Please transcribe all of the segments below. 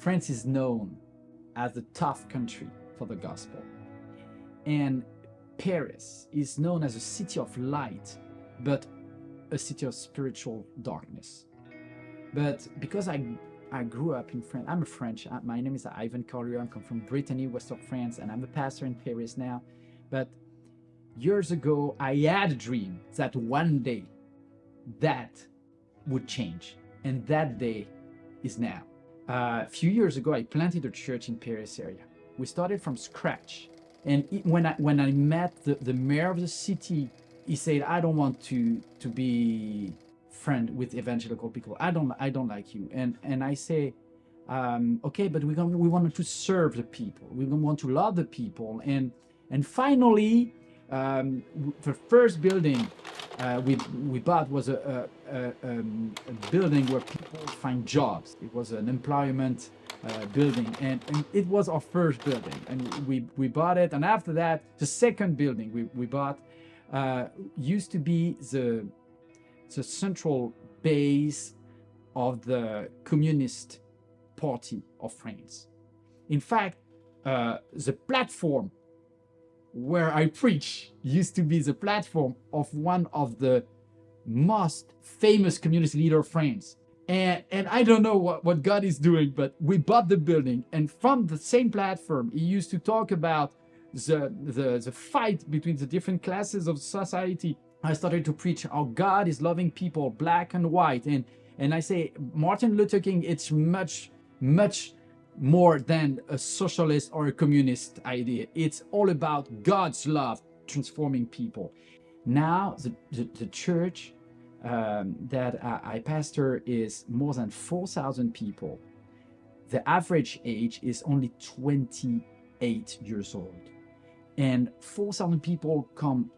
France is known as a tough country for the gospel. And Paris is known as a city of light, but a city of spiritual darkness. But because I grew up in France, I'm a French, my name is Ivan Collier, I come from Brittany, west of France, and I'm a pastor in Paris now. But years ago, I had a dream that one day that would change. And that day is now. A few years ago, I planted a church in Paris area. We started from scratch. And when I met the mayor of the city, he said, I don't want to be friend with evangelical people. I don't like you. And I say, okay, but we want to serve the people. We want to love the people. And finally, the first building we bought was a building where people find jobs. It was an employment building, and it was our first building, and we bought it. And after that, the second building we bought used to be the central base of the Communist Party of France. In fact, the platform where I preach used to be the platform of one of the most famous communist leader of France. And I don't know what God is doing, but we bought the building, and from the same platform, he used to talk about the fight between the different classes of society. I started to preach how God is loving people, black and white. And I say, Martin Luther King, it's much more than a socialist or a communist idea. It's all about God's love transforming people. Now, the church that I pastor is more than 4,000 people. The average age is only 28 years old. And 4,000 people come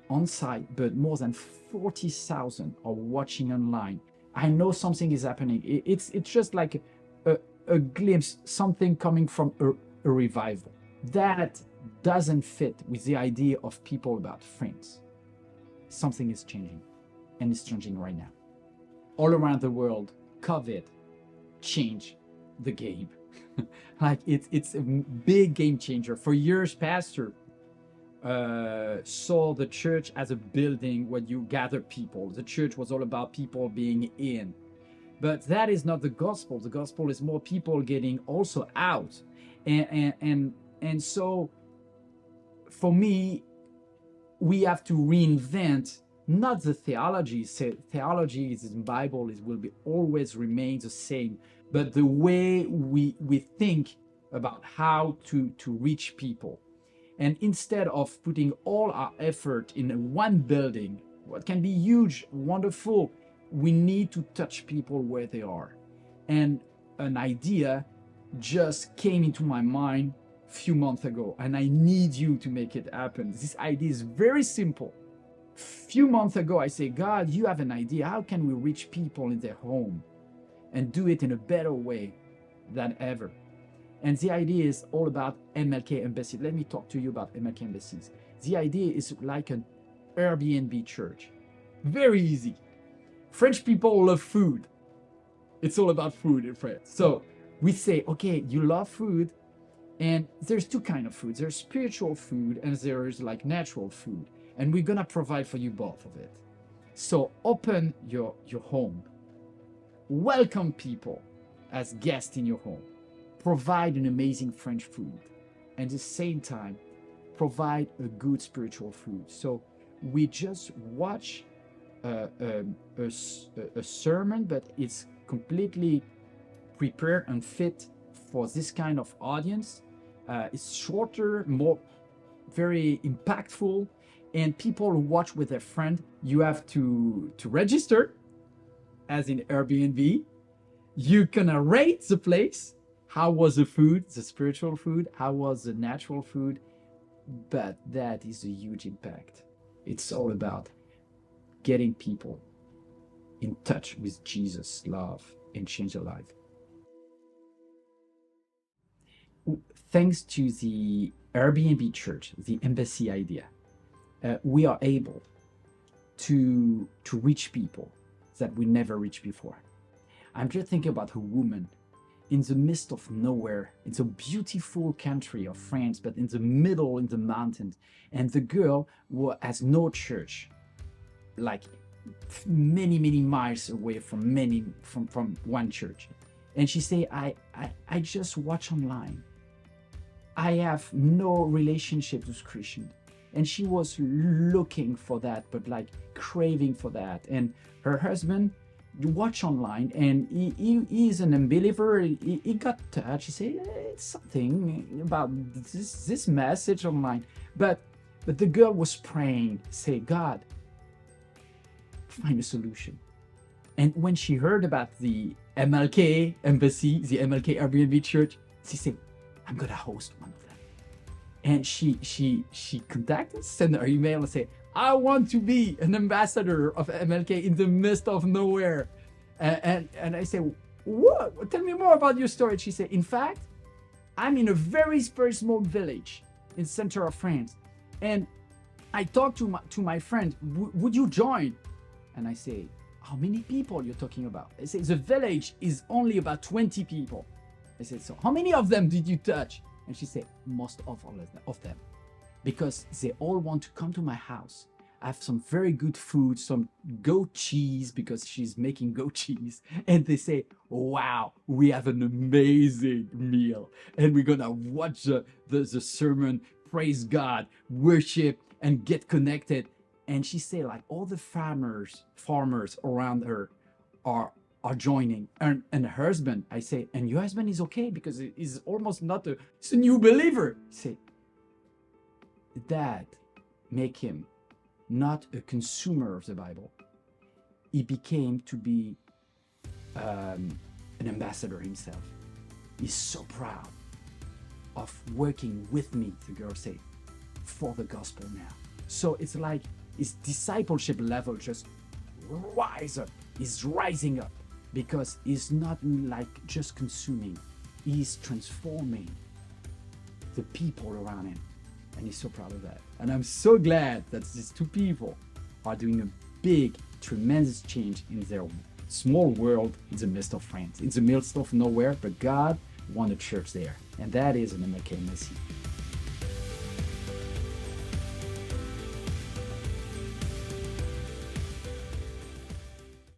on site, but more than 40,000 are watching online. I know something is happening. It's just like a glimpse, something coming from a revival. That doesn't fit with the idea of people about France. Something is changing, and it's changing right now. All around the world, COVID changed the game. Like it's a big game changer. For years, pastor saw the church as a building where you gather people. The church was all about people being in. But that is not the gospel. The gospel is more people getting also out. And so for me, we have to reinvent not the theology. Theology is in the Bible, will be always remain the same, but the way we think about how to reach people. And instead of putting all our effort in one building, what can be huge, wonderful, we need to touch people where they are. And an idea just came into my mind a few months ago, and I need you to make it happen. This idea is very simple. A few months ago, I say, God, you have an idea. How can we reach people in their home and do it in a better way than ever? And the idea is all about MLK Embassy. Let me talk to you about MLK Embassies. The idea is like an Airbnb Church. Very easy. French people love food. It's all about food in France. So we say, okay, you love food, and there's two kinds of food. There's spiritual food, and there's like natural food. And we're gonna provide for you both of it. So open your home. Welcome people as guests in your home. Provide an amazing French food, and at the same time, provide a good spiritual food. So we just watch a sermon, but it's completely prepared and fit for this kind of audience. It's shorter, more very impactful, and people who watch with their friend. You have to register, as in Airbnb. You can rate the place. How was the food, the spiritual food? How was the natural food? But that is a huge impact. It's all about getting people in touch with Jesus' love and change their life. Thanks to the Airbnb Church, the embassy idea, we are able to reach people that we never reached before. I'm just thinking about a woman in the midst of nowhere. It's a beautiful country of France, but in the middle, in the mountains. And the girl has no church, like many, many miles away from one church. And she say, I just watch online. I have no relationship with Christian. And she was looking for that, but like craving for that. And her husband, you watch online, and he is an unbeliever. He got touched. He said, it's something about this message online. But the girl was praying, say, God, find a solution. And when she heard about the MLK Embassy, the MLK Airbnb Church, she said, I'm gonna host one of them. And she contacted, sent her email and said, I want to be an ambassador of MLK in the midst of nowhere. And I said, what? Tell me more about your story. She said, in fact, I'm in a very, very small village in the center of France. And I talked to my friend, would you join? And I say, how many people you're talking about? I say, the village is only about 20 people. I said, so how many of them did you touch? And she said, most of all of them. Because they all want to come to my house. I have some very good food, some goat cheese, because she's making goat cheese. And they say, wow, we have an amazing meal. And we're gonna watch the sermon, praise God, worship, and get connected. And she said, like, all the farmers around her are joining. And her husband, I say, and your husband is okay because he's almost not he's a new believer. I say, that make him not a consumer of the Bible. He became to be an ambassador himself. He's so proud of working with me, the girl said, for the gospel now. So it's like his discipleship level just rise up. He's rising up because he's not like just consuming. He's transforming the people around him. And he's so proud of that. And I'm so glad that these two people are doing a big, tremendous change in their small world in the midst of France, in the midst of nowhere, but God won a church there. And that is an MLK Embassy.